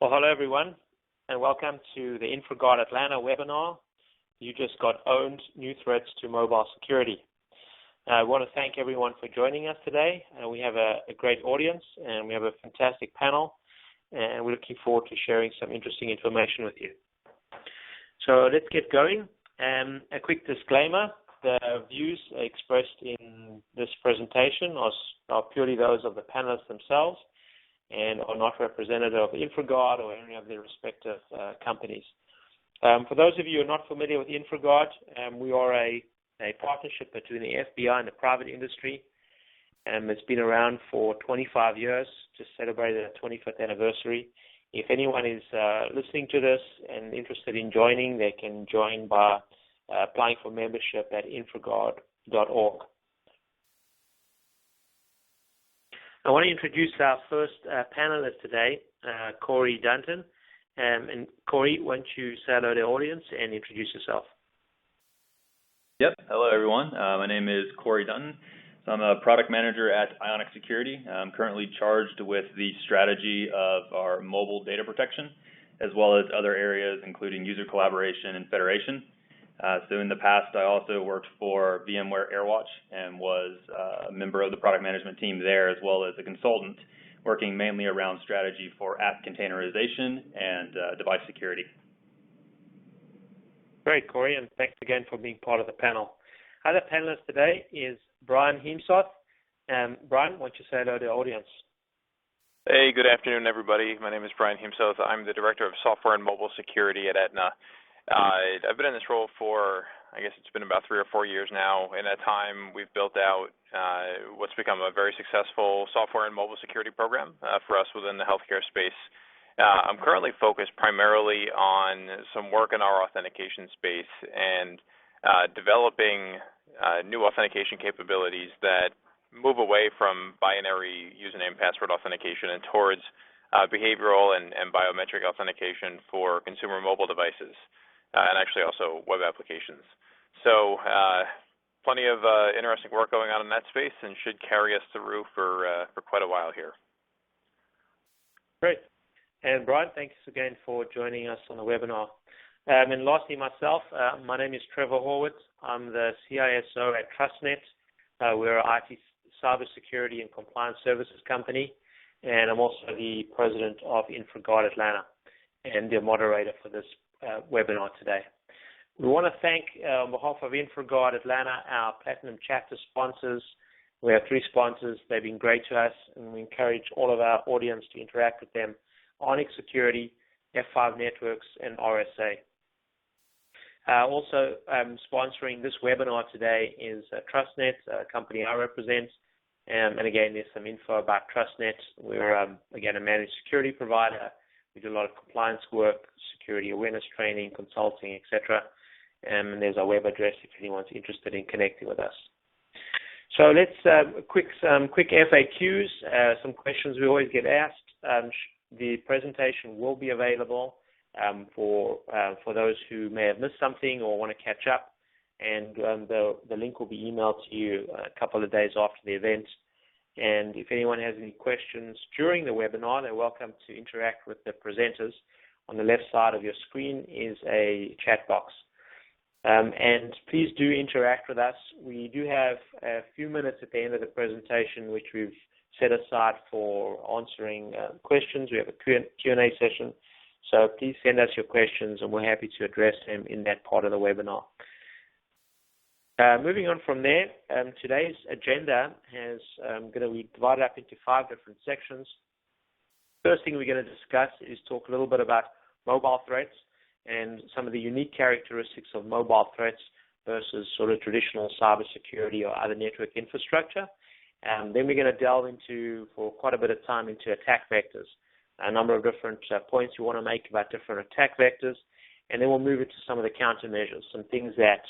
Well, hello everyone, and welcome to the InfraGard Atlanta webinar. You just got owned: new threats to mobile security. I want to thank everyone for joining us today. We have a great audience, and we have a fantastic panel, and we're looking forward to sharing some interesting information with you. So let's get going. A quick disclaimer: the views expressed in this presentation are purely those of the panelists themselves, and are not representative of InfraGard or any of their respective companies. For those of you who are not familiar with InfraGard, we are a partnership between the FBI and the private industry. It's been around for 25 years, just celebrated our 25th anniversary. If anyone is listening to this and interested in joining, they can join by applying for membership at infragard.org. I want to introduce our first panelist today, Corey Dunton. And Corey, why don't you say hello to the audience and introduce yourself? Yep. Hello, everyone. My name is Corey Dunton. So I'm a product manager at Ionic Security. I'm currently charged with the strategy of our mobile data protection, as well as other areas, including user collaboration and federation. So in the past, I also worked for VMware AirWatch and was a member of the product management team there, as well as a consultant, working mainly around strategy for app containerization and device security. Great, Corey, and thanks again for being part of the panel. Other panelist today is Brian Heemsoth. Brian, why don't you say hello to the audience? Hey, good afternoon, everybody. My name is Brian Heemsoth. I'm the Director of Software and Mobile Security at Aetna. I've been in this role for, I guess it's been about 3 or 4 years now. In that time, we've built out what's become a very successful software and mobile security program for us within the healthcare space. I'm currently focused primarily on some work in our authentication space and developing new authentication capabilities that move away from binary username password authentication and towards behavioral and biometric authentication for consumer mobile devices. And actually also web applications. So plenty of interesting work going on in that space, and should carry us through for quite a while here. Great. And Brian, thanks again for joining us on the webinar. And lastly, myself, my name is Trevor Horwitz. I'm the CISO at TrustNet. We're an IT cybersecurity and compliance services company, and I'm also the president of InfraGard Atlanta and the moderator for this webinar today. We want to thank, on behalf of InfraGard Atlanta, our Platinum Chapter sponsors. We have 3 sponsors. They've been great to us, and we encourage all of our audience to interact with them: Ionic Security, F5 Networks, and RSA. Also sponsoring this webinar today is TrustNet, a company I represent. And again, there's some info about TrustNet. We're, again, a managed security provider. We do a lot of compliance work, security awareness training, consulting, etc. And there's our web address if anyone's interested in connecting with us. So let's some quick FAQs, some questions we always get asked. The presentation will be available for those who may have missed something or want to catch up, and the link will be emailed to you a couple of days after the event. And if anyone has any questions during the webinar, they're welcome to interact with the presenters. On the left side of your screen is a chat box. And please do interact with us. We do have a few minutes at the end of the presentation which we've set aside for answering questions. We have a Q&A session. So please send us your questions, and we're happy to address them in that part of the webinar. Moving on from there, today's agenda is going to be divided up into 5 different sections. First thing we're going to discuss is talk a little bit about mobile threats and some of the unique characteristics of mobile threats versus sort of traditional cybersecurity or other network infrastructure. Then we're going to delve into, for quite a bit of time, into attack vectors, a number of different points we want to make about different attack vectors, and then we'll move into some of the countermeasures, some things that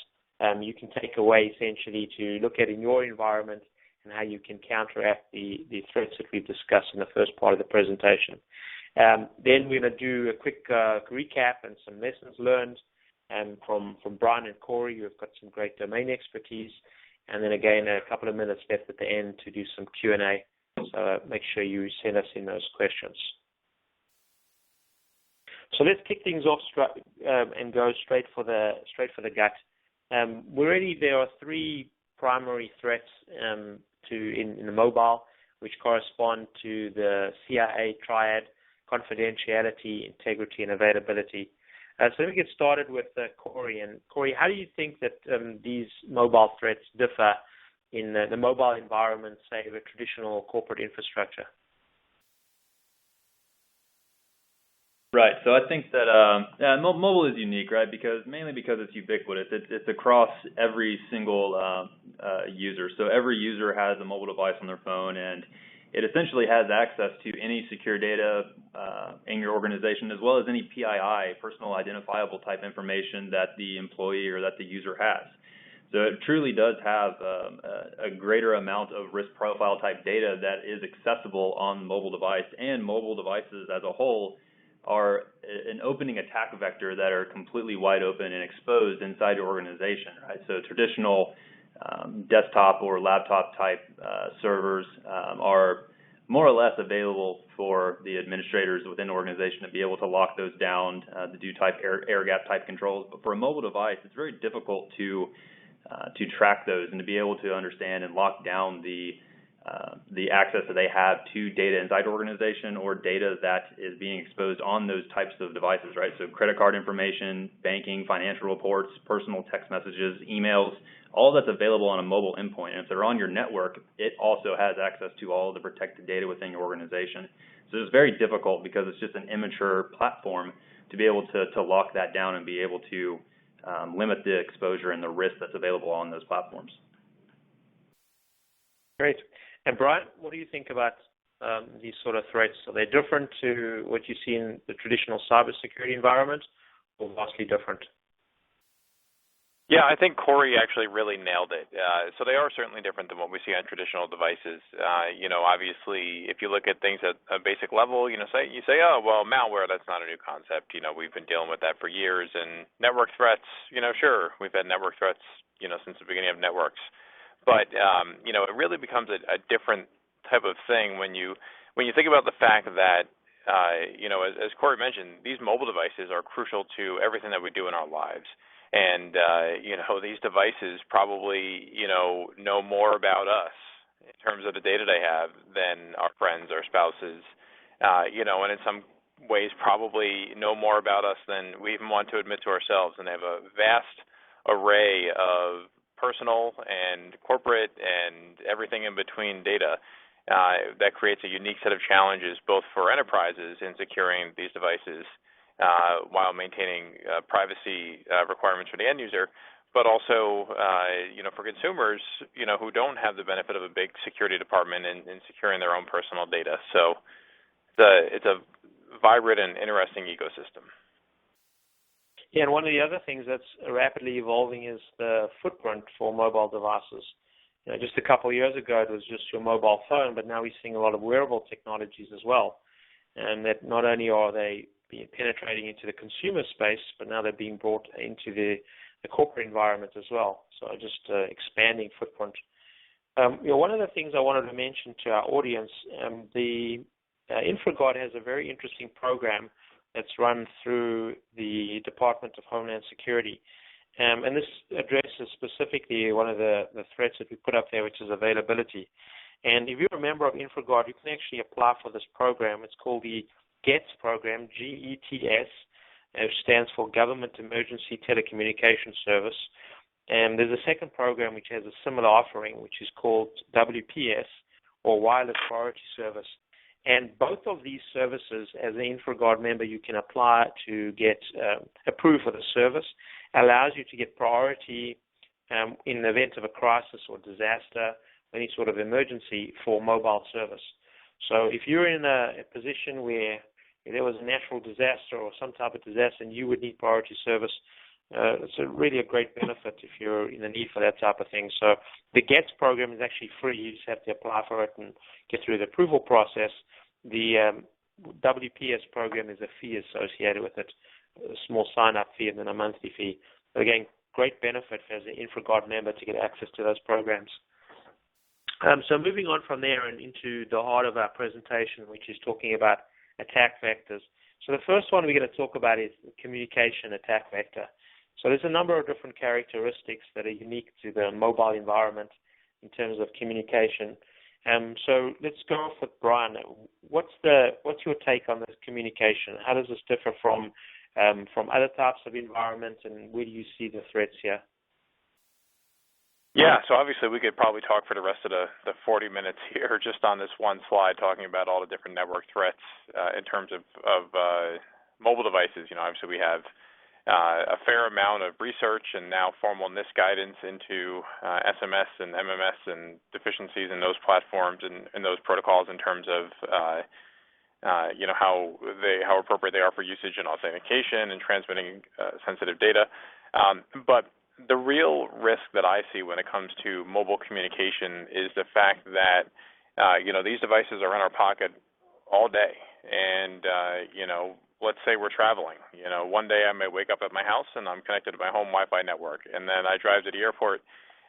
you can take away essentially to look at in your environment and how you can counteract the threats that we've discussed in the first part of the presentation. Then we're going to do a quick recap and some lessons learned from Brian and Corey, who have got some great domain expertise. And then again, a couple of minutes left at the end to do some Q&A. So make sure you send us in those questions. So let's kick things off and go straight for the gut. Already there are three primary threats in the mobile, which correspond to the CIA triad: confidentiality, integrity, and availability. So let me get started with Corey. And Corey, how do you think that these mobile threats differ in the mobile environment, say, of a traditional corporate infrastructure? Right. So I think that mobile is unique, right? Mainly because it's ubiquitous. It's across every single user. So every user has a mobile device on their phone, and it essentially has access to any secure data in your organization, as well as any PII, personal identifiable type information that the employee or that the user has. So it truly does have a greater amount of risk profile type data that is accessible on the mobile device, and mobile devices as a whole are an opening attack vector that are completely wide open and exposed inside your organization, right? So traditional desktop or laptop type servers are more or less available for the administrators within the organization to be able to lock those down, to do type air gap type controls. But for a mobile device, it's very difficult to track those and to be able to understand and lock down the access that they have to data inside organization or data that is being exposed on those types of devices, right? So credit card information, banking, financial reports, personal text messages, emails, all that's available on a mobile endpoint. And if they're on your network, it also has access to all of the protected data within your organization. So it's very difficult because it's just an immature platform to be able to lock that down and be able to limit the exposure and the risk that's available on those platforms. Great. And Brian, what do you think about these sort of threats? Are they different to what you see in the traditional cybersecurity environment, or vastly different? Yeah, I think Corey actually really nailed it. So they are certainly different than what we see on traditional devices. Obviously, if you look at things at a basic level, you say, oh, well, malware, that's not a new concept. We've been dealing with that for years. And network threats, sure, we've had network threats, since the beginning of networks. But it really becomes a different type of thing when you think about the fact that as Corey mentioned, these mobile devices are crucial to everything that we do in our lives. And these devices probably know more about us in terms of the data they have than our friends or spouses. And in some ways probably know more about us than we even want to admit to ourselves. And they have a vast array of personal and corporate and everything in between data that creates a unique set of challenges both for enterprises in securing these devices while maintaining privacy requirements for the end user, but also for consumers who don't have the benefit of a big security department in securing their own personal data. So it's a vibrant and interesting ecosystem. Yeah, and one of the other things that's rapidly evolving is the footprint for mobile devices. Just a couple of years ago, it was just your mobile phone, but now we're seeing a lot of wearable technologies as well. And that not only are they penetrating into the consumer space, but now they're being brought into the corporate environment as well. So just expanding footprint. One of the things I wanted to mention to our audience, the InfraGard has a very interesting program that's run through the Department of Homeland Security. And this addresses specifically one of the threats that we put up there, which is availability. And if you're a member of InfraGard, you can actually apply for this program. It's called the GETS program, GETS, which stands for Government Emergency Telecommunications Service. And there's a second program which has a similar offering, which is called WPS, or Wireless Priority Service. And both of these services, as an InfraGard member, you can apply to get approved for the service. Allows you to get priority in the event of a crisis or disaster, any sort of emergency for mobile service. So if you're in a position where if there was a natural disaster or some type of disaster and you would need priority service, it's really a great benefit if you're in the need for that type of thing. So the GETS program is actually free. You just have to apply for it and get through the approval process. The WPS program is a fee associated with it, a small sign-up fee and then a monthly fee. But again, great benefit as an InfraGard member to get access to those programs. So moving on from there and into the heart of our presentation, which is talking about attack vectors. So the first one we're going to talk about is the communication attack vector. So there's a number of different characteristics that are unique to the mobile environment in terms of communication. So let's go off with Brian. What's your take on this communication? How does this differ from other types of environments, and where do you see the threats here? Yeah, so obviously we could probably talk for the rest of the 40 minutes here just on this one slide talking about all the different network threats in terms of mobile devices. Obviously we have a fair amount of research and now formal NIST guidance into SMS and MMS and deficiencies in those platforms and those protocols in terms of how appropriate they are for usage and authentication and transmitting sensitive data. But the real risk that I see when it comes to mobile communication is the fact that these devices are in our pocket all day, and let's say we're traveling. One day I may wake up at my house and I'm connected to my home Wi-Fi network, and then I drive to the airport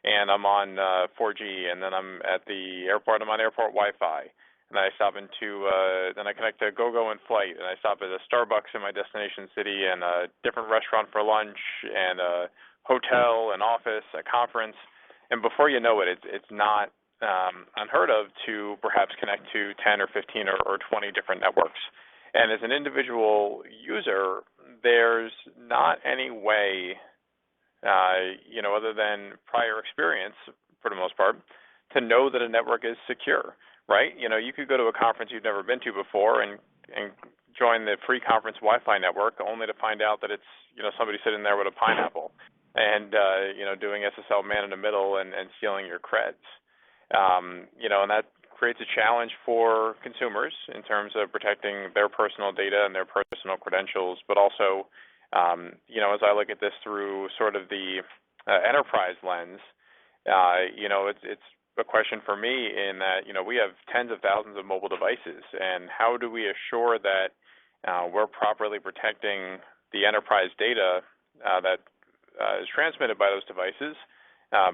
and I'm on 4G, and then I'm at the airport, I'm on airport Wi-Fi, and I stop then I connect to GoGo in flight, and I stop at a Starbucks in my destination city, and a different restaurant for lunch, and a hotel, an office, a conference, and before you know it, it's not unheard of to perhaps connect to 10 or 15 or 20 different networks. And as an individual user, there's not any way, other than prior experience, for the most part, to know that a network is secure, right? You could go to a conference you've never been to before and join the free conference Wi-Fi network only to find out that it's, somebody sitting there with a pineapple and, doing SSL man in the middle and stealing your creds. And that creates a challenge for consumers in terms of protecting their personal data and their personal credentials, but also, as I look at this through sort of the enterprise lens, it's a question for me in that, we have tens of thousands of mobile devices, and how do we assure that we're properly protecting the enterprise data that is transmitted by those devices,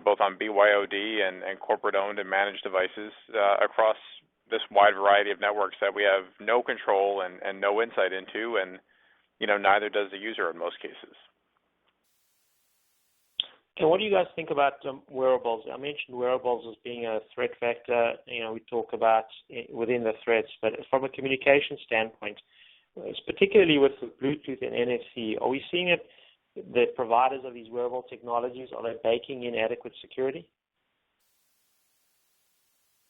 both on BYOD and corporate-owned and managed devices across this wide variety of networks that we have no control and no insight into, and neither does the user in most cases. And what do you guys think about wearables? I mentioned wearables as being a threat vector. We talk about within the threats, but from a communication standpoint, particularly with Bluetooth and NFC, are we seeing it? The providers of these wearable technologies, are they baking in adequate security?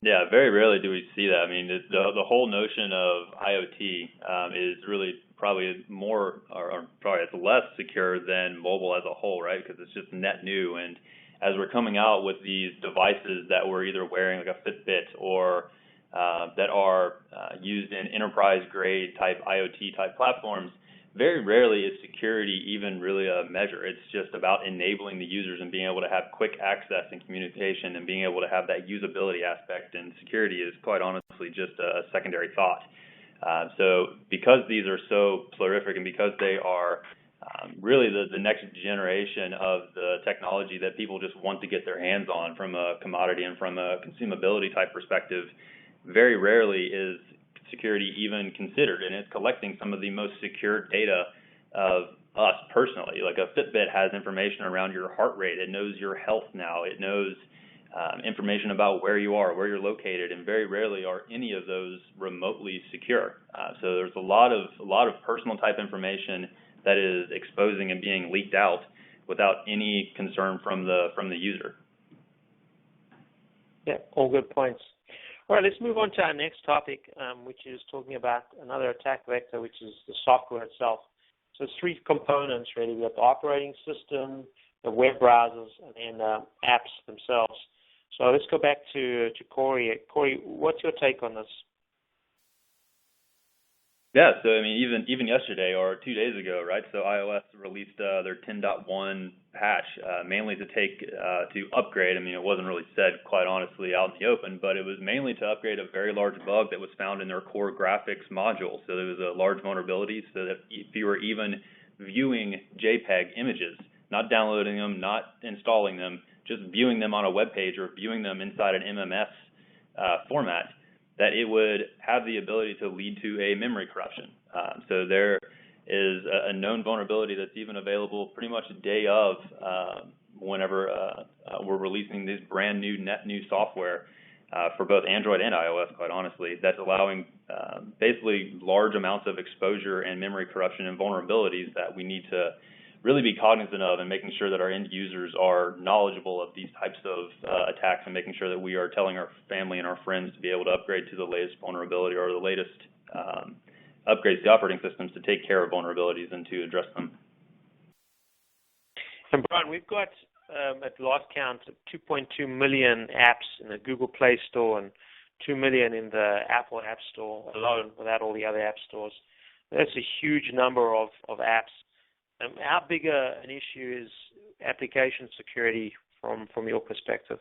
Yeah, very rarely do we see that. I mean, the whole notion of IoT is really probably more, or probably it's less secure than mobile as a whole, right? Because it's just net new. And as we're coming out with these devices that we're either wearing, like a Fitbit, or that are used in enterprise-grade type IoT type platforms, very rarely is security even really a measure. It's just about enabling the users and being able to have quick access and communication and being able to have that usability aspect, and security is quite honestly just a secondary thought. So because these are so prolific and because they are really the next generation of the technology that people just want to get their hands on from a commodity and from a consumability type perspective, very rarely is security even considered, and it's collecting some of the most secure data of us personally. Like a Fitbit has information around your heart rate. It knows your health now. It knows information about where you are, where you're located, and very rarely are any of those remotely secure. So there's a lot of personal type information that is exposing and being leaked out without any concern from the user. Yeah, all good points. All right, let's move on to our next topic, which is talking about another attack vector, which is the software itself. So it's three components, really. We have the operating system, the web browsers, and apps themselves. So let's go back to Corey. Corey, what's your take on this? Yeah, so I mean, even yesterday or 2 days ago, right? So iOS released their 10.1 patch, mainly to upgrade. I mean, it wasn't really said, quite honestly, out in the open, but it was mainly to upgrade a very large bug that was found in their core graphics module. So there was a large vulnerability, so that if you were even viewing JPEG images, not downloading them, not installing them, just viewing them on a web page or viewing them inside an MMS format, that it would have the ability to lead to a memory corruption. So there is a known vulnerability that's even available pretty much a day of whenever we're releasing this brand new, net new software for both Android and iOS, quite honestly, that's allowing basically large amounts of exposure and memory corruption and vulnerabilities that we need to really be cognizant of, and making sure that our end users are knowledgeable of these types of attacks, and making sure that we are telling our family and our friends to be able to upgrade to the latest vulnerability or the latest upgrades to operating systems to take care of vulnerabilities and to address them. And Brian, we've got at last count 2.2 million apps in the Google Play Store and 2 million in the Apple App Store alone, without all the other app stores. That's a huge number of apps. How big an issue is application security from your perspective?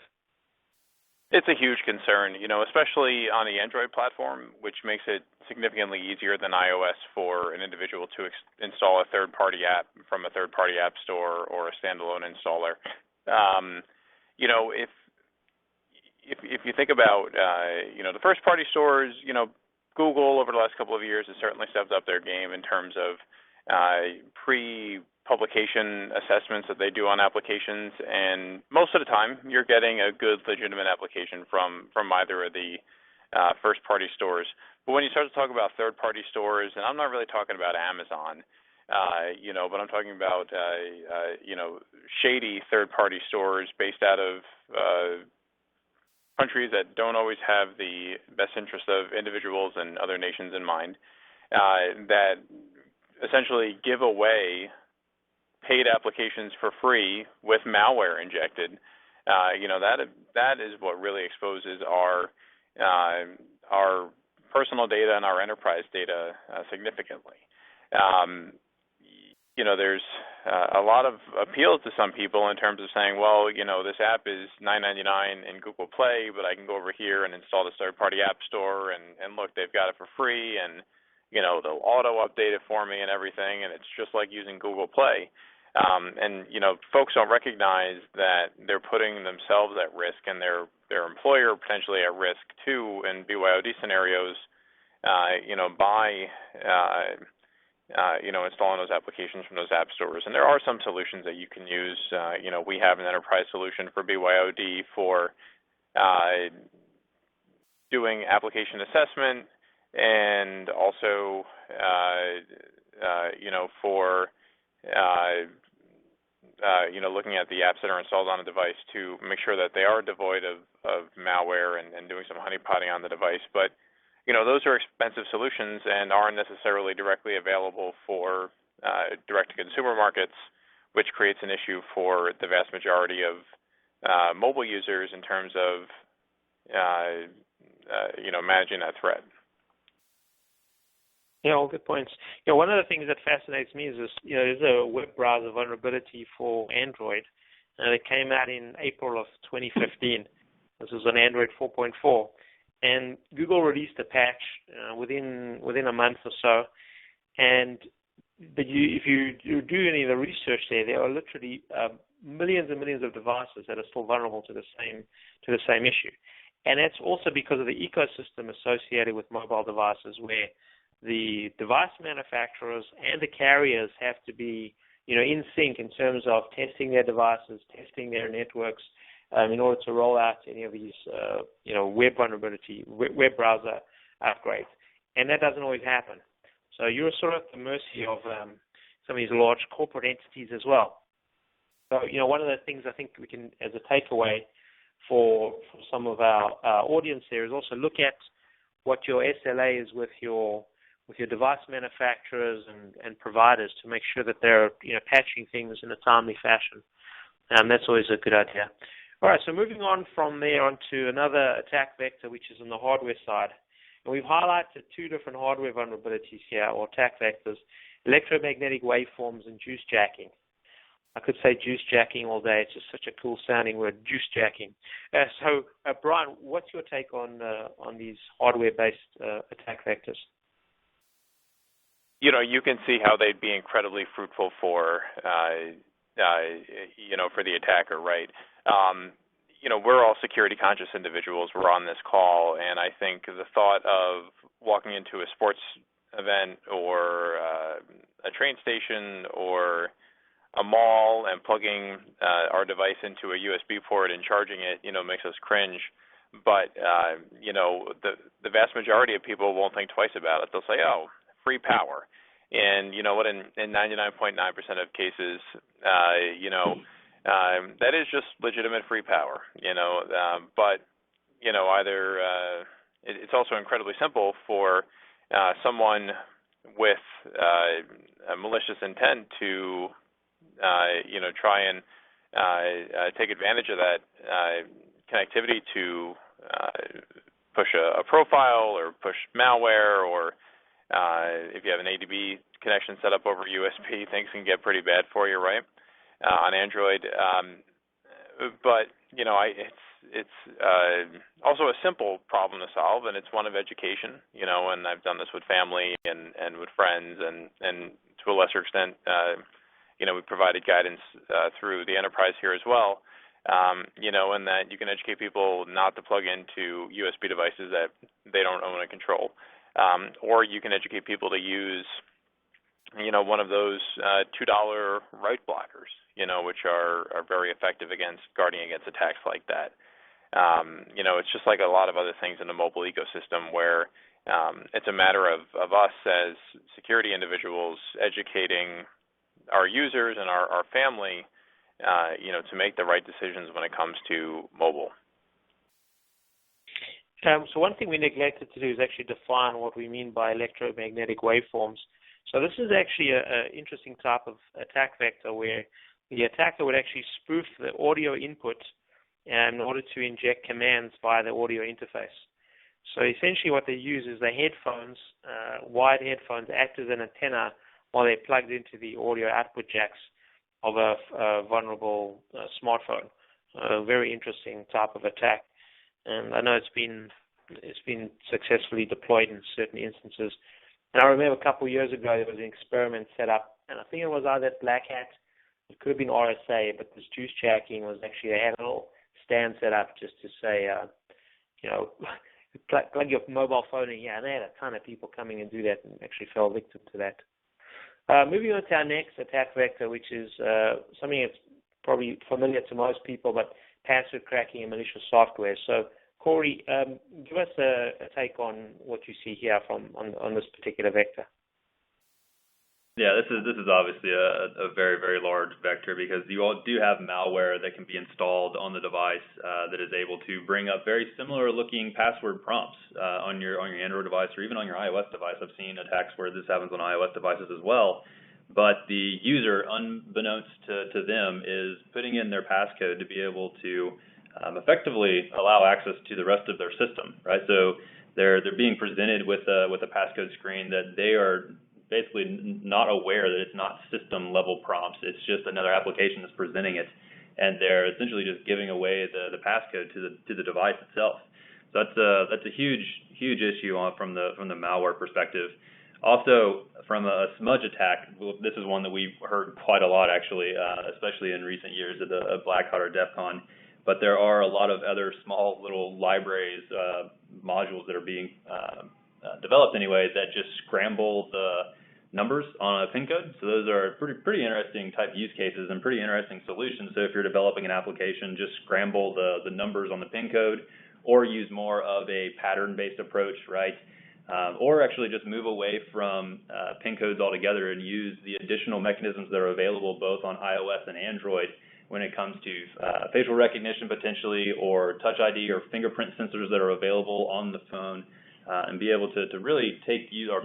It's a huge concern, especially on the Android platform, which makes it significantly easier than iOS for an individual to install a third-party app from a third-party app store or a standalone installer. If you think about, the first-party stores, Google over the last couple of years has certainly stepped up their game in terms of pre-publication assessments that they do on applications, and most of the time you're getting a good, legitimate application from either of the first-party stores. But when you start to talk about third-party stores, and I'm not really talking about Amazon, but I'm talking about shady third-party stores based out of countries that don't always have the best interest of individuals and other nations in mind, that essentially give away paid applications for free with malware injected. That is what really exposes our personal data and our enterprise data significantly. There's a lot of appeals to some people in terms of saying, well, this app is $9.99 in Google Play, but I can go over here and install this third-party app store, and look, they've got it for free, and they'll auto-update it for me and everything, and it's just like using Google Play. Folks don't recognize that they're putting themselves at risk and their employer potentially at risk too in BYOD scenarios, by installing those applications from those app stores. And there are some solutions that you can use. We have an enterprise solution for BYOD for doing application assessment, and also, for looking at the apps that are installed on a device to make sure that they are devoid of malware and doing some honeypotting on the device. But, those are expensive solutions and aren't necessarily directly available for direct-to-consumer markets, which creates an issue for the vast majority of mobile users in terms of, managing that threat. All good points. One of the things that fascinates me is this, there's a web browser vulnerability for Android, and it came out in April of 2015. This was on Android 4.4, and Google released a patch within a month or so. But if you do any of the research there are literally millions and millions of devices that are still vulnerable to the same issue, and that's also because of the ecosystem associated with mobile devices, where the device manufacturers and the carriers have to be, in sync in terms of testing their devices, testing their networks, in order to roll out any of these, web browser upgrades. And that doesn't always happen. So you're sort of at the mercy of some of these large corporate entities as well. So, one of the things I think we can, as a takeaway for some of our audience there, is also look at what your SLA is with your device manufacturers and providers, to make sure that they're patching things in a timely fashion. That's always a good idea. All right, so moving on from there onto another attack vector, which is on the hardware side. And we've highlighted two different hardware vulnerabilities here, or attack vectors: electromagnetic waveforms and juice jacking. I could say juice jacking all day. It's just such a cool sounding word, juice jacking. So, Brian, what's your take on these hardware-based attack vectors? You can see how they'd be incredibly fruitful for the attacker, right? we're all security conscious individuals. We're on this call, and I think the thought of walking into a sports event or a train station or a mall and plugging our device into a USB port and charging it, makes us cringe. But, the vast majority of people won't think twice about it. They'll say, oh, free power. And you know what, in 99.9% of cases, that is just legitimate free power, but, either it's also incredibly simple for someone with a malicious intent to, try and take advantage of that connectivity to push a profile or push malware, or if you have an ADB connection set up over USB, things can get pretty bad for you, right? On Android, but it's also a simple problem to solve, and it's one of education. And I've done this with family and with friends, and to a lesser extent, we provided guidance through the enterprise here as well. And that you can educate people not to plug into USB devices that they don't own and control, or you can educate people to use one of those $2 write blockers, which are very effective against guarding against attacks like that. It's just like a lot of other things in the mobile ecosystem where it's a matter of us as security individuals educating our users and our family, to make the right decisions when it comes to mobile. So one thing we neglected to do is actually define what we mean by electromagnetic waveforms. So this is actually an interesting type of attack vector where the attacker would actually spoof the audio input in order to inject commands via the audio interface. So essentially what they use is the headphones, wired headphones, act as an antenna while they're plugged into the audio output jacks of a vulnerable smartphone. A very interesting type of attack. And I know it's been successfully deployed in certain instances. And I remember a couple of years ago there was an experiment set up, and I think it was either Black Hat, it could have been RSA, but this juice jacking was actually, they had a little stand set up just to say, plug your mobile phone in here, and they had a ton of people coming and do that and actually fell victim to that. Moving on to our next attack vector, which is something that's probably familiar to most people, but password cracking and malicious software. So, Corey, give us a take on what you see here on this particular vector. Yeah, this is obviously a very, very large vector because you all do have malware that can be installed on the device that is able to bring up very similar looking password prompts on your Android device or even on your iOS device. I've seen attacks where this happens on iOS devices as well. But the user, unbeknownst to them, is putting in their passcode to be able to effectively allow access to the rest of their system, right? So they're being presented with a passcode screen that they are basically not aware that it's not system level prompts. It's just another application that's presenting it, and they're essentially just giving away the passcode to the device itself. So that's a huge issue from the malware perspective. Also, from a smudge attack, this is one that we've heard quite a lot actually, especially in recent years at Black Hat or DEF CON. But there are a lot of other small little libraries, modules that are being developed anyway that just scramble the numbers on a PIN code. So those are pretty interesting type use cases and pretty interesting solutions. So if you're developing an application, just scramble the numbers on the PIN code, or use more of a pattern-based approach, right? Or actually just move away from PIN codes altogether and use the additional mechanisms that are available both on iOS and Android when it comes to facial recognition potentially, or Touch ID or fingerprint sensors that are available on the phone, and be able to really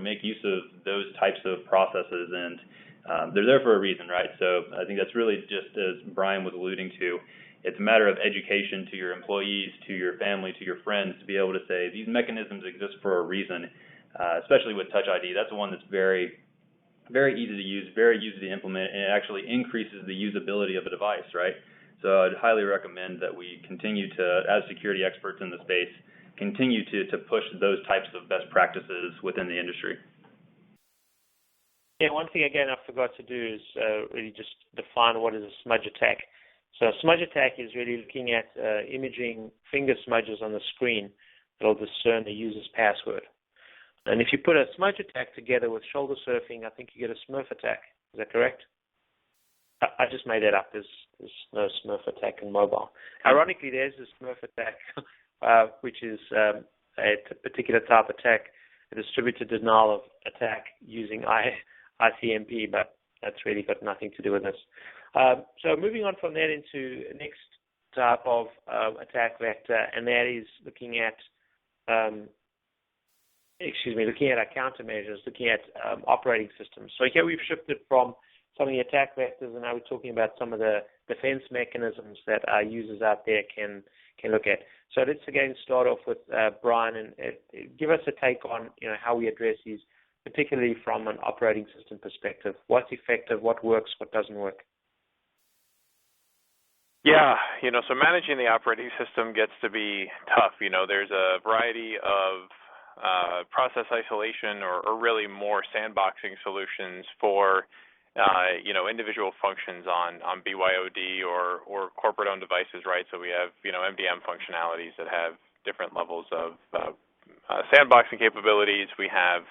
make use of those types of processes. And they're there for a reason, right? So I think that's really just as Brian was alluding to. It's a matter of education to your employees, to your family, to your friends, to be able to say these mechanisms exist for a reason, especially with Touch ID. That's one that's very, very easy to use, very easy to implement, and it actually increases the usability of a device, right? So I'd highly recommend that we continue to, as security experts in the space, continue to push those types of best practices within the industry. Yeah, one thing again I forgot to do is really just define what is a smudge attack. So a smudge attack is really looking at imaging finger smudges on the screen that will discern the user's password. And if you put a smudge attack together with shoulder surfing, I think you get a Smurf attack. Is that correct? I just made that up. There's no Smurf attack in mobile. Ironically, there's a Smurf attack, which is a particular type of attack, a distributed denial of attack using ICMP, but that's really got nothing to do with this. So moving on from that into the next type of attack vector, and that is looking at our countermeasures, looking at operating systems. So here we've shifted from some of the attack vectors, and now we're talking about some of the defense mechanisms that our users out there can look at. So let's again start off with Brian, and give us a take on how we address these, particularly from an operating system perspective. What's effective, what works, what doesn't work? Yeah, so managing the operating system gets to be tough. There's a variety of process isolation or really more sandboxing solutions for individual functions on BYOD or corporate-owned devices, right? So we have MDM functionalities that have different levels of sandboxing capabilities. We have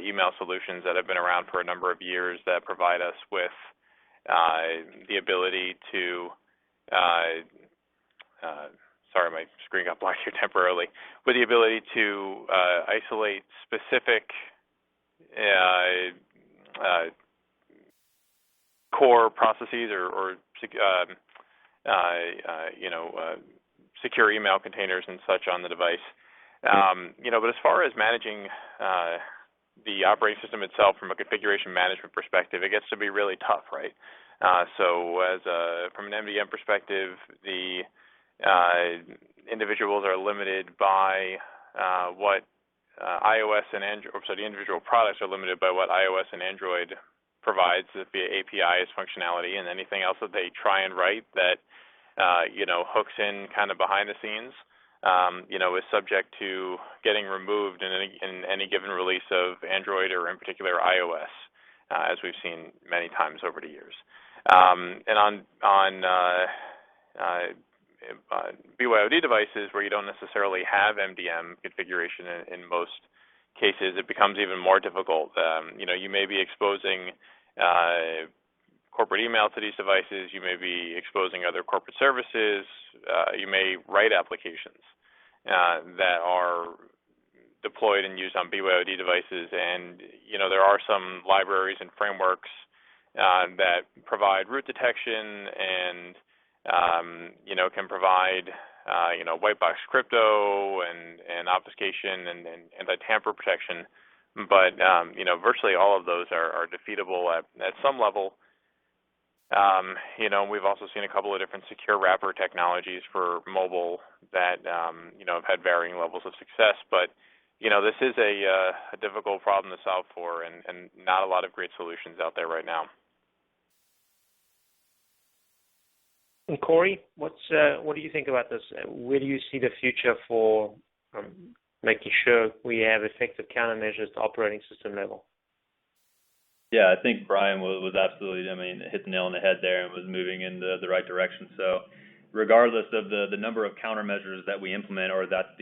email solutions that have been around for a number of years that provide us with the ability to sorry, my screen got black here temporarily, with the ability to isolate specific core processes or secure email containers and such on the device. But as far as managing the operating system itself from a configuration management perspective, it gets to be really tough, right? So from an MDM perspective, the individuals are limited by what iOS and Android, so the individual products are limited by what iOS and Android provides via APIs functionality, and anything else that they try and write that hooks in kind of behind the scenes, is subject to getting removed in any given release of Android or in particular iOS, as we've seen many times over the years. And on BYOD devices where you don't necessarily have MDM configuration in most cases, it becomes even more difficult. You may be exposing corporate email to these devices. You may be exposing other corporate services. You may write applications that are deployed and used on BYOD devices. And, there are some libraries and frameworks that provide root detection and, can provide, white box crypto and obfuscation and anti-tamper protection. But, virtually all of those are defeatable at some level. We've also seen a couple of different secure wrapper technologies for mobile that, have had varying levels of success. But, this is a difficult problem to solve for and not a lot of great solutions out there right now. And Corey, what do you think about this? Where do you see the future for making sure we have effective countermeasures at the operating system level? Yeah, I think Brian was absolutely, hit the nail on the head there and was moving in the right direction. So regardless of the number of countermeasures that we implement or that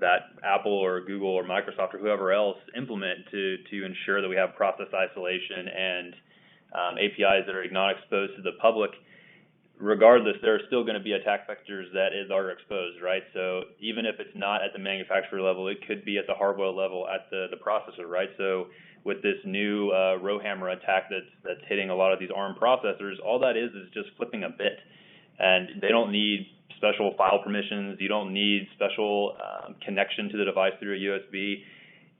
that Apple or Google or Microsoft or whoever else implement to ensure that we have process isolation and APIs that are not exposed to the public, regardless, there are still going to be attack vectors that are exposed, right? So even if it's not at the manufacturer level, it could be at the hardware level at the processor, right? So with this new Rowhammer attack that's hitting a lot of these ARM processors, all that is just flipping a bit. And they don't need special file permissions. You don't need special connection to the device through a USB.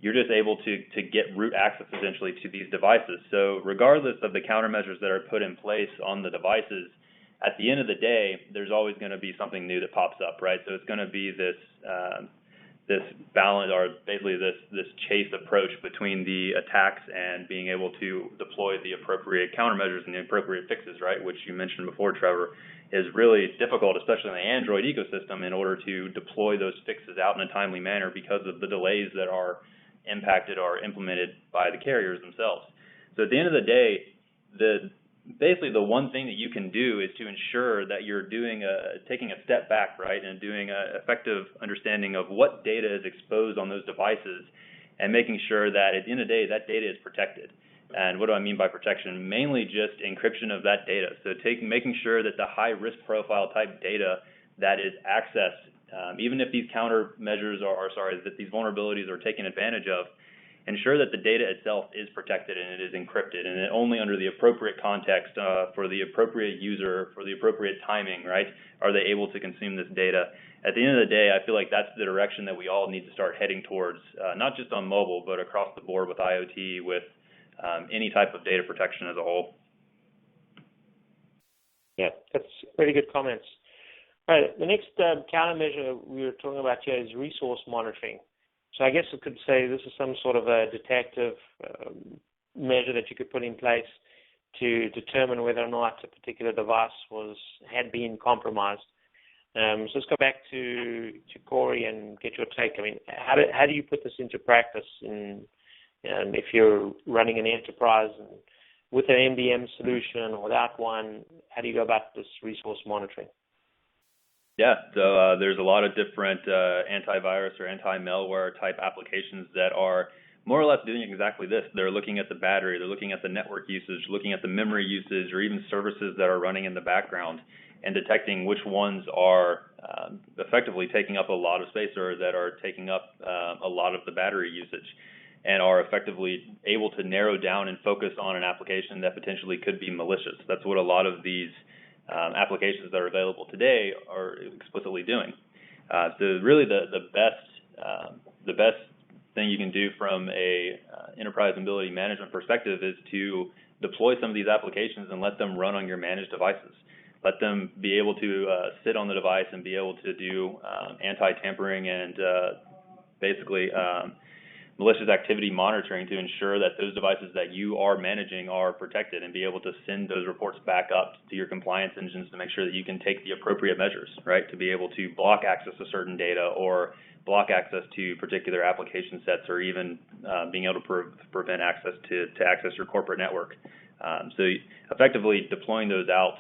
You're just able to get root access essentially to these devices. So regardless of the countermeasures that are put in place on the devices, at the end of the day, there's always going to be something new that pops up, right? So it's going to be this balance, or basically this chase approach between the attacks and being able to deploy the appropriate countermeasures and the appropriate fixes, right? Which you mentioned before, Trevor, is really difficult, especially in the Android ecosystem, in order to deploy those fixes out in a timely manner because of the delays that are impacted or implemented by the carriers themselves. So at the end of the day, basically the one thing that you can do is to ensure that you're taking a step back, right, and doing an effective understanding of what data is exposed on those devices, and making sure that at the end of the day that data is protected. And what do I mean by protection? Mainly just encryption of that data. So making sure that the high risk profile type data that is accessed, even if these countermeasures that these vulnerabilities are taken advantage of, ensure that the data itself is protected and it is encrypted, and only under the appropriate context for the appropriate user, for the appropriate timing, right, are they able to consume this data. At the end of the day, I feel like that's the direction that we all need to start heading towards, not just on mobile, but across the board with IoT, with any type of data protection as a whole. Yeah, that's very good comments. All right, the next countermeasure we were talking about here is resource monitoring. So I guess I could say this is some sort of a detective measure that you could put in place to determine whether or not a particular device had been compromised. So let's go back to Corey and get your take. I mean, how do you put this into practice if you're running an enterprise and with an MDM solution or without one? How do you go about this resource monitoring? Yeah, so there's a lot of different antivirus or anti-malware type applications that are more or less doing exactly this. They're looking at the battery, they're looking at the network usage, looking at the memory usage, or even services that are running in the background, and detecting which ones are effectively taking up a lot of space or that are taking up a lot of the battery usage, and are effectively able to narrow down and focus on an application that potentially could be malicious. That's what a lot of these applications that are available today are explicitly doing. So really the best thing you can do from a enterprise mobility management perspective is to deploy some of these applications and let them run on your managed devices. Let them be able to sit on the device and be able to do anti-tampering and basically malicious activity monitoring to ensure that those devices that you are managing are protected, and be able to send those reports back up to your compliance engines to make sure that you can take the appropriate measures, right, to be able to block access to certain data or block access to particular application sets, or even being able to prevent access to access your corporate network. So effectively deploying those out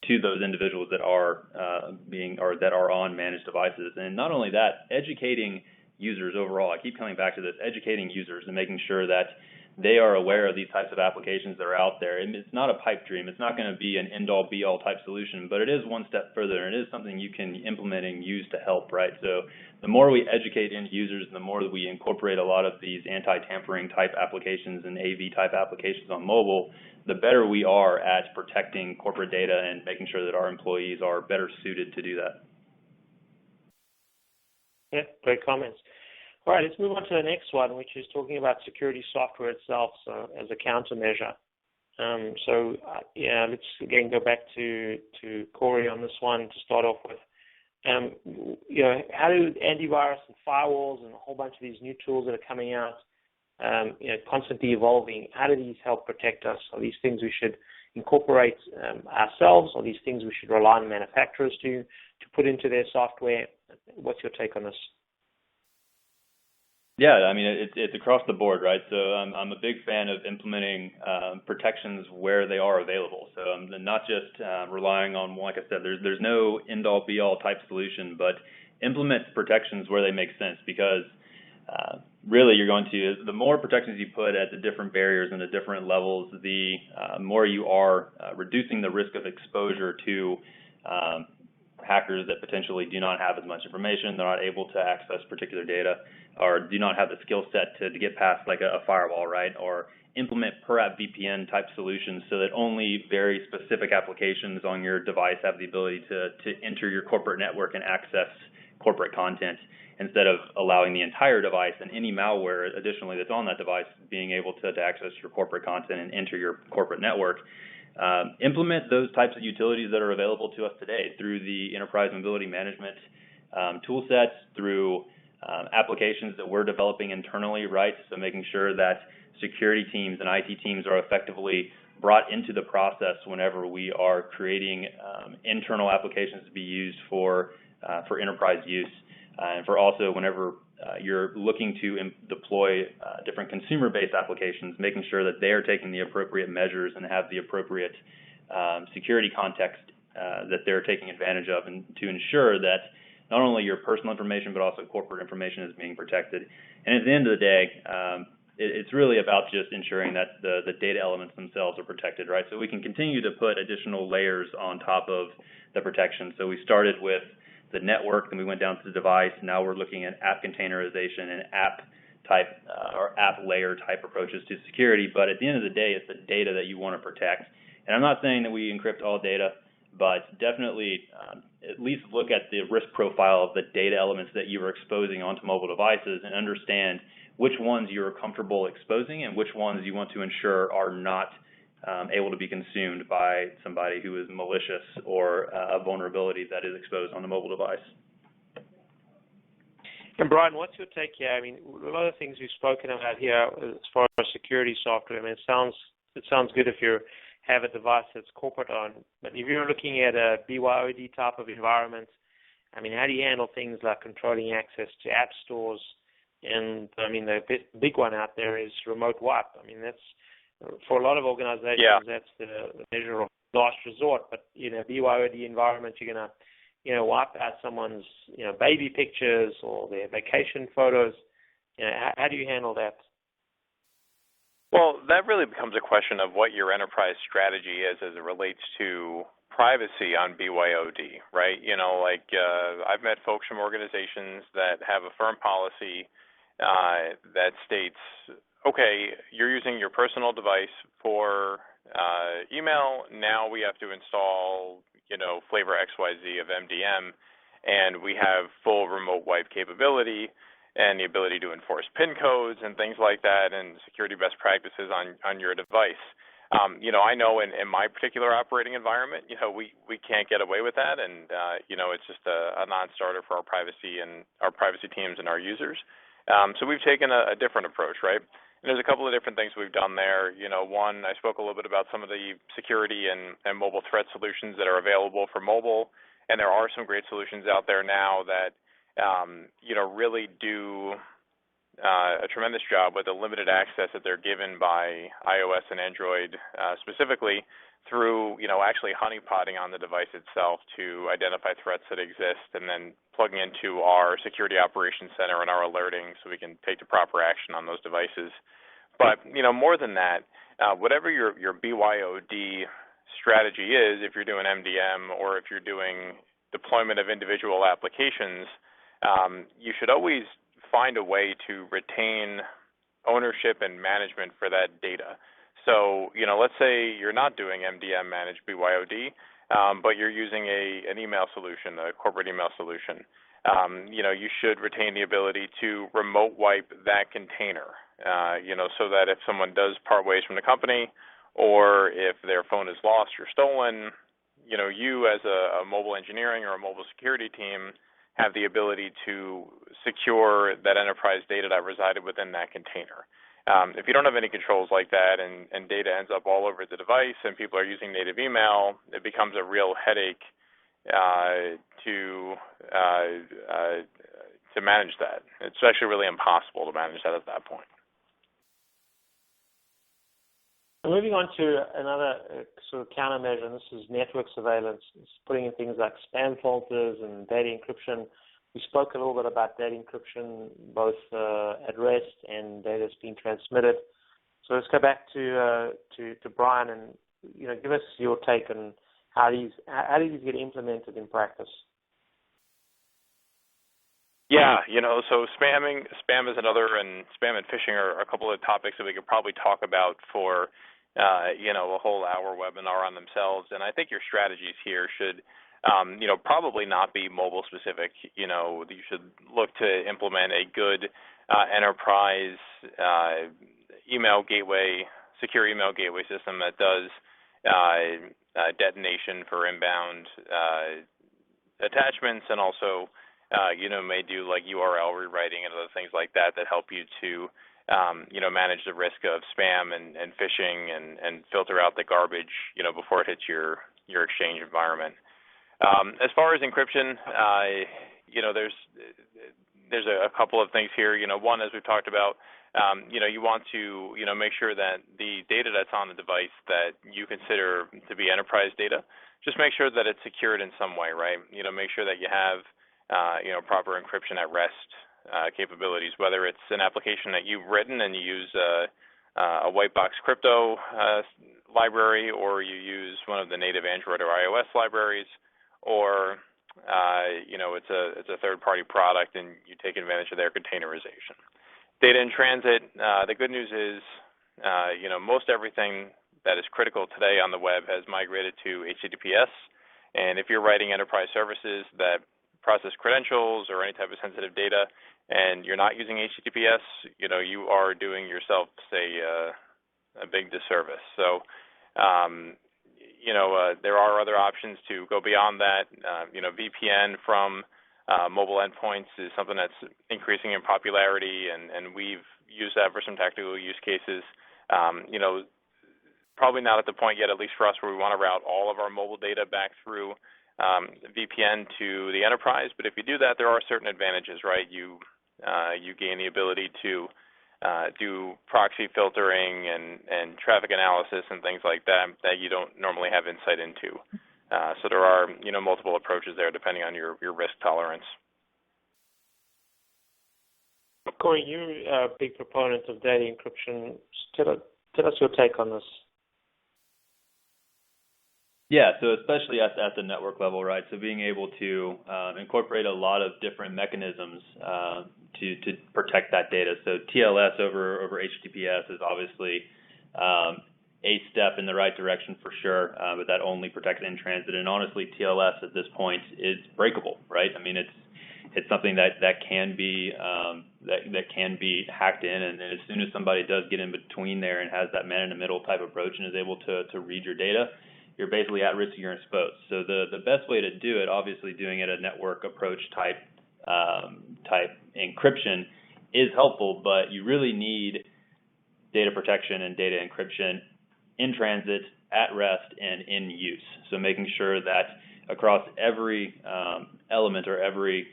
to those individuals that are on managed devices. And not only that, educating users overall. I keep coming back to this, educating users and making sure that they are aware of these types of applications that are out there. And it's not a pipe dream. It's not going to be an end-all, be-all type solution, but it is one step further, and it is something you can implement and use to help, right? So the more we educate end users, the more that we incorporate a lot of these anti-tampering type applications and AV type applications on mobile, the better we are at protecting corporate data and making sure that our employees are better suited to do that. Yeah, great comments. All right, let's move on to the next one, which is talking about security software itself as a countermeasure. Let's again go back to Corey on this one to start off with. How do antivirus and firewalls and a whole bunch of these new tools that are coming out, constantly evolving, how do these help protect us? Are these things we should incorporate ourselves? Are these things we should rely on manufacturers to put into their software? What's your take on this? Yeah, I mean, it's across the board, right? So I'm a big fan of implementing protections where they are available. So I'm not just relying on, like I said, there's no end-all, be-all type solution, but implement protections where they make sense, because really the more protections you put at the different barriers and the different levels, the more you are reducing the risk of exposure to hackers that potentially do not have as much information, they're not able to access particular data, or do not have the skill set to get past like a firewall, right? Or implement per app VPN type solutions so that only very specific applications on your device have the ability to enter your corporate network and access corporate content, instead of allowing the entire device and any malware additionally that's on that device being able to access your corporate content and enter your corporate network. Implement those types of utilities that are available to us today through the enterprise mobility management tool sets, through applications that we're developing internally, right? So making sure that security teams and IT teams are effectively brought into the process whenever we are creating internal applications to be used for enterprise use, and for also whenever you're looking to deploy different consumer-based applications, making sure that they are taking the appropriate measures and have the appropriate security context that they're taking advantage of, and to ensure that not only your personal information but also corporate information is being protected. And at the end of the day, it's really about just ensuring that the data elements themselves are protected, right? So we can continue to put additional layers on top of the protection. So we started with the network, then we went down to the device. Now we're looking at app containerization and app type or app layer type approaches to security. But at the end of the day, it's the data that you want to protect. And I'm not saying that we encrypt all data, but definitely at least look at the risk profile of the data elements that you are exposing onto mobile devices and understand which ones you're comfortable exposing and which ones you want to ensure are not able to be consumed by somebody who is malicious or a vulnerability that is exposed on a mobile device. And Brian, what's your take here? I mean, a lot of things we've spoken about here as far as security software. I mean, it sounds good if you have a device that's corporate owned, but if you're looking at a BYOD type of environment, I mean, how do you handle things like controlling access to app stores? And I mean, the big one out there is remote wipe. I mean, that's for a lot of organizations, that's the measure of last resort. But in a BYOD environment, you're gonna, wipe out someone's, baby pictures or their vacation photos. How do you handle that? Well, that really becomes a question of what your enterprise strategy is as it relates to privacy on BYOD, right? I've met folks from organizations that have a firm policy that states, okay, you're using your personal device for email. Now we have to install, flavor XYZ of MDM, and we have full remote wipe capability and the ability to enforce PIN codes and things like that, and security best practices on your device. I know in my particular operating environment, we can't get away with that, and it's just a non-starter for our privacy teams and our users. So we've taken a different approach, right? And there's a couple of different things we've done there. One, I spoke a little bit about some of the security and mobile threat solutions that are available for mobile, and there are some great solutions out there now that really do a tremendous job with the limited access that they're given by iOS and Android specifically through, actually honeypotting on the device itself to identify threats that exist and then plugging into our security operations center and our alerting so we can take the proper action on those devices. But, more than that, whatever your BYOD strategy is, if you're doing MDM or if you're doing deployment of individual applications, you should always find a way to retain ownership and management for that data. So, let's say you're not doing MDM managed BYOD, but you're using an email solution, a corporate email solution. You should retain the ability to remote wipe that container, so that if someone does part ways from the company or if their phone is lost or stolen, you as a mobile engineering or a mobile security team have the ability to secure that enterprise data that resided within that container. If you don't have any controls like that and data ends up all over the device and people are using native email, it becomes a real headache to manage that. It's actually really impossible to manage that at that point. Moving on to another sort of countermeasure, and this is network surveillance. It's putting in things like spam filters and data encryption. We spoke a little bit about data encryption, both at rest and data that's being transmitted. So let's go back to Brian and give us your take on how these get implemented in practice. Yeah, so spam is another, and spam and phishing are a couple of topics that we could probably talk about for a whole hour webinar on themselves. And I think your strategies here should probably not be mobile specific. You should look to implement a good enterprise email gateway, secure email gateway system that does detonation for inbound attachments, and also may do like URL rewriting and other things like that help you to manage the risk of spam and phishing and filter out the garbage before it hits your Exchange environment. As far as encryption, there's there's a couple of things here. One, as we've talked about, you want to, make sure that the data that's on the device that you consider to be enterprise data, just make sure that it's secured in some way, right? Make sure that you have, proper encryption at rest capabilities, whether it's an application that you've written and you use a white box crypto library, or you use one of the native Android or iOS libraries, or it's a third-party product and you take advantage of their containerization. Data in transit, the good news is, most everything that is critical today on the web has migrated to HTTPS, and if you're writing enterprise services that process credentials or any type of sensitive data and you're not using HTTPS, you are doing yourself, say, a big disservice. So, there are other options to go beyond that. VPN from mobile endpoints is something that's increasing in popularity, and we've used that for some tactical use cases. Probably not at the point yet, at least for us, where we want to route all of our mobile data back through VPN to the enterprise. But if you do that, there are certain advantages, right? You gain the ability to do proxy filtering and traffic analysis and things like that you don't normally have insight into. So there are, multiple approaches there depending on your risk tolerance. Corey, you're a big proponent of data encryption. Tell us your take on this. Yeah, so especially at the network level, right? So being able to incorporate a lot of different mechanisms to protect that data. So TLS over HTTPS is obviously a step in the right direction for sure, but that only protects in transit. And honestly, TLS at this point is breakable, right? I mean, it's something that can be hacked in, and as soon as somebody does get in between there and has that man in the middle type approach and is able to read your data, you're basically at risk, you're exposed. So the best way to do it, obviously doing it a network approach type encryption is helpful, but you really need data protection and data encryption in transit, at rest, and in use. So making sure that across every element or every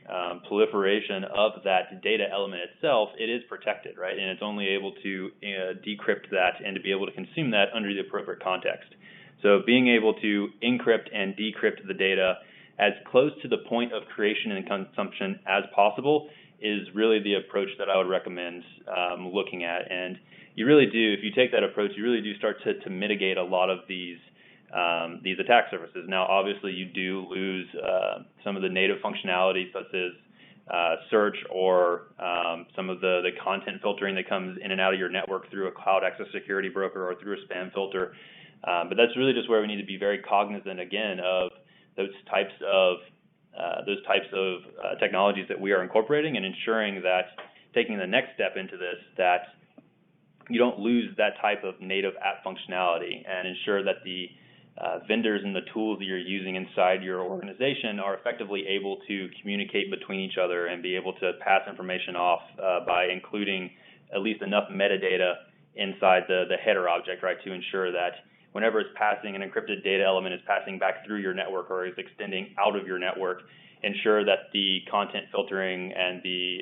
proliferation of that data element itself, it is protected, right? And it's only able to decrypt that and to be able to consume that under the appropriate context. So being able to encrypt and decrypt the data as close to the point of creation and consumption as possible is really the approach that I would recommend looking at. And you really do, if you take that approach, you really do start to mitigate a lot of these attack surfaces. Now, obviously, you do lose some of the native functionality, such as search or some of the content filtering that comes in and out of your network through a cloud access security broker or through a spam filter. But that's really just where we need to be very cognizant, again, of those types of technologies that we are incorporating, and ensuring that taking the next step into this, that you don't lose that type of native app functionality, and ensure that the vendors and the tools that you're using inside your organization are effectively able to communicate between each other and be able to pass information off by including at least enough metadata inside the header object, right, to ensure that whenever it's passing, an encrypted data element is passing back through your network or is extending out of your network, ensure that the content filtering and the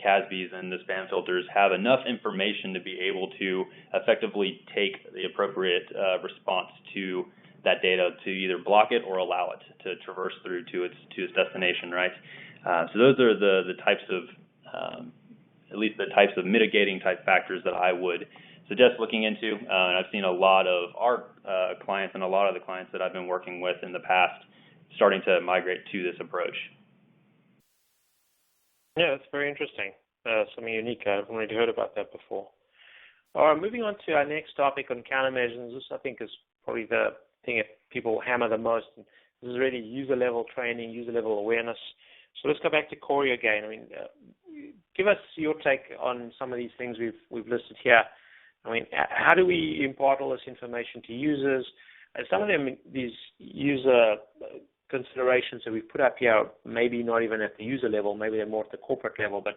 CASBs and the spam filters have enough information to be able to effectively take the appropriate response to that data to either block it or allow it to traverse through to its destination, right? So those are the types of, at least the types of mitigating type factors that I would suggest looking into. And I've seen a lot of our clients and a lot of the clients that I've been working with in the past starting to migrate to this approach. Yeah, that's very interesting. Something unique. I haven't really heard about that before. All right, moving on to our next topic on countermeasures. This, I think, is probably the thing that people hammer the most. This is really user-level training, user-level awareness. So let's go back to Corey again. I mean, give us your take on some of these things we've listed here. I mean, how do we impart all this information to users? Some of them, these user considerations that we've put up here, maybe not even at the user level, maybe they're more at the corporate level, but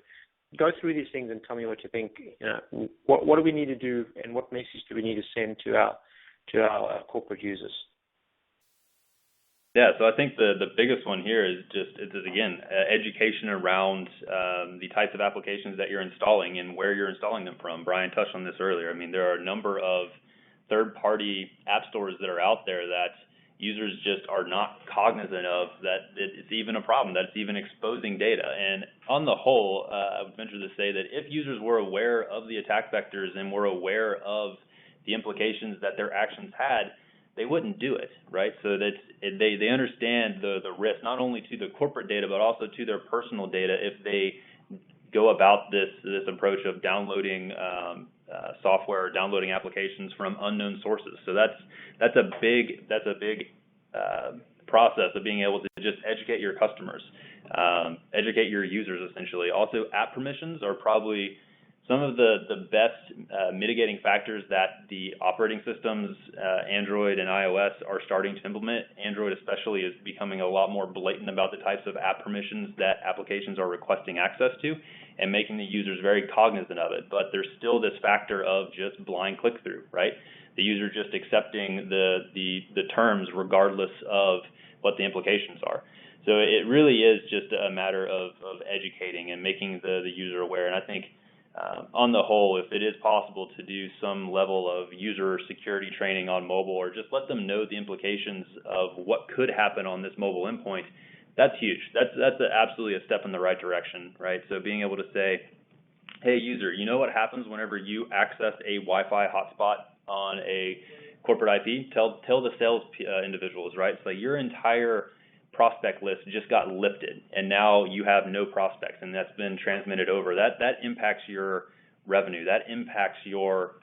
go through these things and tell me what you think. What do we need to do, and what message do we need to send to our corporate users? Yeah, so I think the biggest one here is again, education around the types of applications that you're installing and where you're installing them from. Brian touched on this earlier. I mean, there are a number of third-party app stores that are out there that users just are not cognizant of, that it's even a problem, that it's even exposing data. And on the whole, I would venture to say that if users were aware of the attack vectors and were aware of the implications that their actions had, they wouldn't do it, right? So that they understand the risk, not only to the corporate data, but also to their personal data if they go about this approach of downloading software or downloading applications from unknown sources. So that's a big process of being able to just educate your customers, educate your users essentially. Also, app permissions are probably some of the best mitigating factors that the operating systems, Android and iOS, are starting to implement. Android especially is becoming a lot more blatant about the types of app permissions that applications are requesting access to and making the users very cognizant of it. But there's still this factor of just blind click-through, right? The user just accepting the terms regardless of what the implications are. So it really is just a matter of educating and making the user aware. And I think on the whole, if it is possible to do some level of user security training on mobile, or just let them know the implications of what could happen on this mobile endpoint, that's huge. That's absolutely a step in the right direction, right? So being able to say, hey, user, you know what happens whenever you access a Wi-Fi hotspot on a corporate IP? Tell the sales individuals, right? So your entire prospect list just got lifted, and now you have no prospects, and that's been transmitted over. That impacts your revenue. That impacts your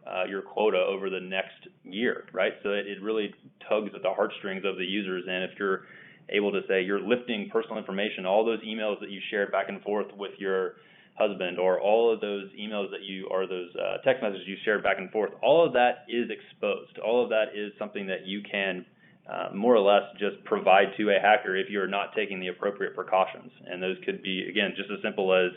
quota over the next year, right? So it really tugs at the heartstrings of the users. And if you're able to say you're lifting personal information, all those emails that you shared back and forth with your husband, or all of those emails or those text messages you shared back and forth, all of that is exposed. All of that is something that you can more or less just provide to a hacker if you're not taking the appropriate precautions. And those could be, again, just as simple as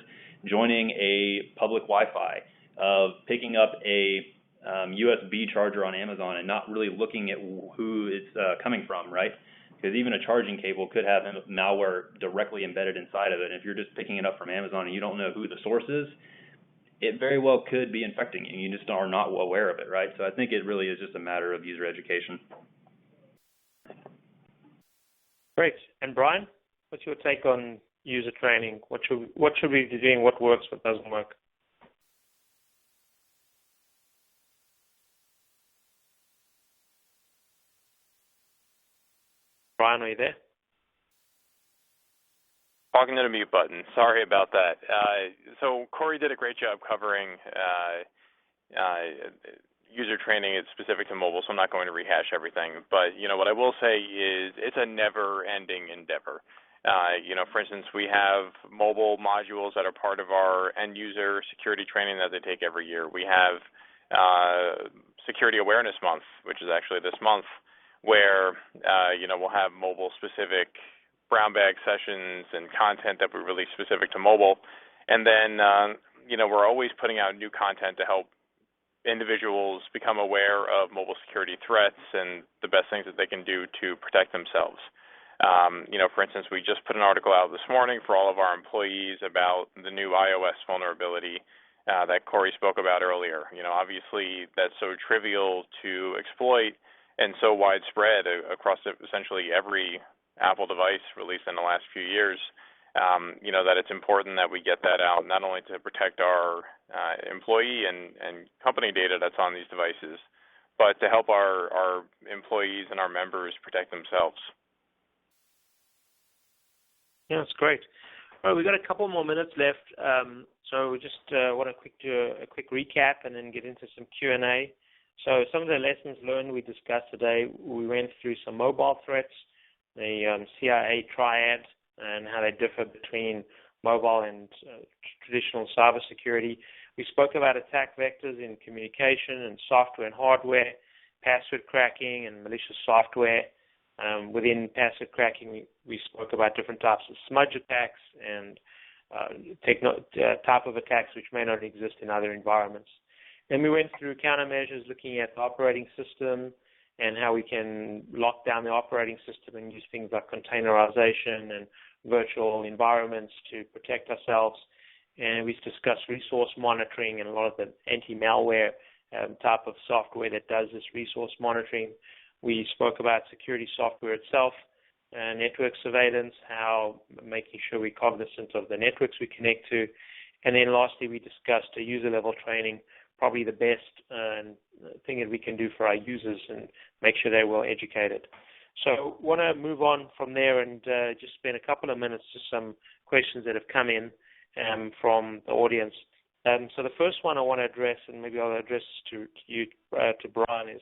joining a public Wi-Fi, of picking up a USB charger on Amazon and not really looking at who it's coming from, right? Because even a charging cable could have malware directly embedded inside of it. And if you're just picking it up from Amazon and you don't know who the source is, it very well could be infecting you. You just are not aware of it, right? So I think it really is just a matter of user education. Great. And Brian, what's your take on user training? What should we be doing? What works? What doesn't work? Brian, are you there? Talking to the mute button. Sorry about that. So Corey did a great job covering user training. It's specific to mobile, so I'm not going to rehash everything. But what I will say is it's a never-ending endeavor. For instance, we have mobile modules that are part of our end-user security training that they take every year. We have Security Awareness Month, which is actually this month, where we'll have mobile-specific brown bag sessions and content that we release specific to mobile. And then, we're always putting out new content to help individuals become aware of mobile security threats and the best things that they can do to protect themselves. For instance, we just put an article out this morning for all of our employees about the new iOS vulnerability that Corey spoke about earlier. Obviously that's so trivial to exploit and so widespread across essentially every Apple device released in the last few years, that it's important that we get that out, not only to protect our employee and company data that's on these devices, but to help our employees and our members protect themselves. Yeah, that's great. All right, we've got a couple more minutes left, so we just want to do a quick recap and then get into some Q&A. So some of the lessons learned we discussed today, we went through some mobile threats, the CIA triad, and how they differ between mobile and traditional cybersecurity. We spoke about attack vectors in communication and software and hardware, password cracking and malicious software. Within password cracking, we spoke about different types of smudge attacks and type of attacks which may not exist in other environments. Then we went through countermeasures looking at the operating system and how we can lock down the operating system and use things like containerization and virtual environments to protect ourselves. And we've discussed resource monitoring and a lot of the anti-malware type of software that does this resource monitoring. We spoke about security software itself, network surveillance, how making sure we're cognizant of the networks we connect to. And then lastly, we discussed user-level training, probably the best thing that we can do for our users and make sure they're well educated. So I want to move on from there and just spend a couple of minutes to some questions that have come in from the audience. So the first one I want to address, and maybe I'll address to you, to Brian, is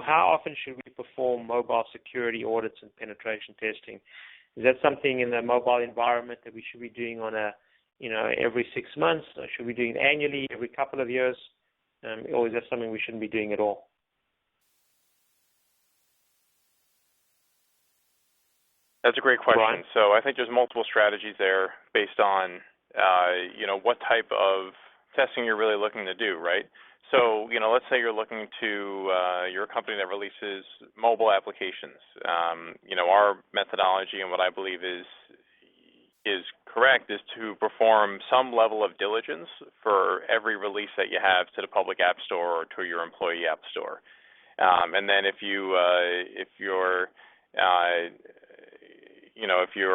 how often should we perform mobile security audits and penetration testing? Is that something in the mobile environment that we should be doing on every 6 months? Or should we be doing annually, every couple of years? Or is that something we shouldn't be doing at all? That's a great question. Brian? So I think there's multiple strategies there based on, what type of testing you're really looking to do, right? So, let's say you're looking to, you're a company that releases mobile applications. Our methodology and what I believe is correct is to perform some level of diligence for every release that you have to the public app store or to your employee app store. And then if you're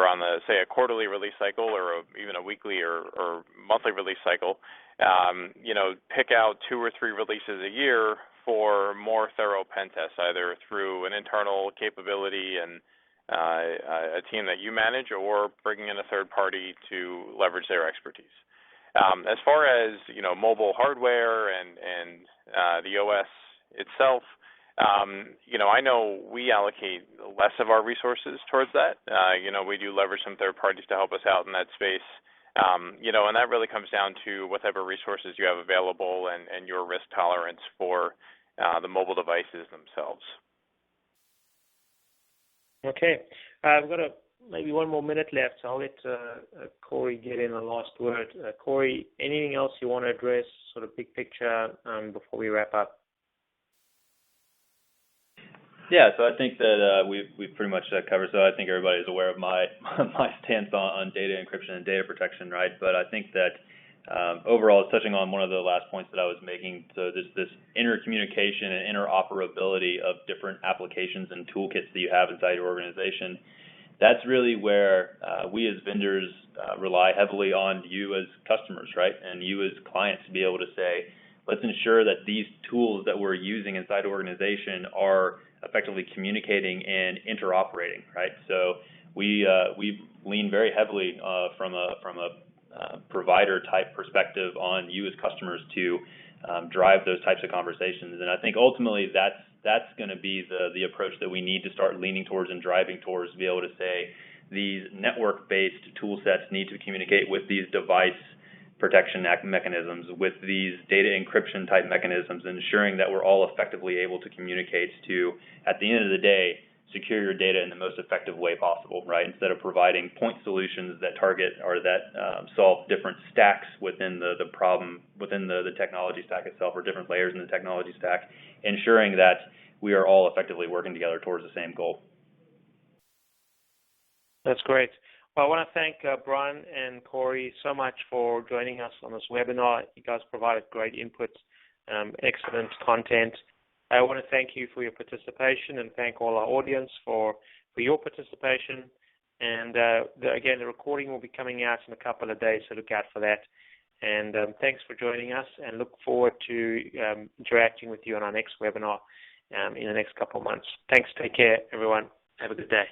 on say a quarterly release cycle or even a weekly or monthly release cycle, pick out 2 or 3 releases a year for more thorough pen tests, either through an internal capability and a team that you manage, or bringing in a third party to leverage their expertise. As far as mobile hardware and the OS itself, I know we allocate less of our resources towards that. We do leverage some third parties to help us out in that space. And that really comes down to what type of resources you have available and your risk tolerance for the mobile devices themselves. Okay. I've got maybe 1 more minute left, so I'll let Corey get in the last word. Corey, anything else you want to address, sort of big picture, before we wrap up? Yeah, so I think that we've pretty much covered. So I think everybody's aware of my stance on data encryption and data protection, right? But I think that overall, it's touching on one of the last points that I was making. So this intercommunication and interoperability of different applications and toolkits that you have inside your organization. That's really where we as vendors rely heavily on you as customers, right? And you as clients to be able to say, let's ensure that these tools that we're using inside the organization are effectively communicating and interoperating, right? So we lean very heavily from a provider type perspective on you as customers to drive those types of conversations. And I think ultimately that's going to be the approach that we need to start leaning towards and driving towards, to be able to say these network-based tool sets need to communicate with these device protection mechanisms, with these data encryption type mechanisms, ensuring that we're all effectively able to communicate to, at the end of the day, secure your data in the most effective way possible, right? Instead of providing point solutions that target or that solve different stacks within the problem, within the technology stack itself, or different layers in the technology stack, ensuring that we are all effectively working together towards the same goal. That's great. Well, I want to thank Brian and Corey so much for joining us on this webinar. You guys provided great input, excellent content. I want to thank you for your participation and thank all our audience for your participation. And again, the recording will be coming out in a couple of days, so look out for that. And thanks for joining us, and look forward to interacting with you on our next webinar in the next couple of months. Thanks. Take care, everyone. Have a good day.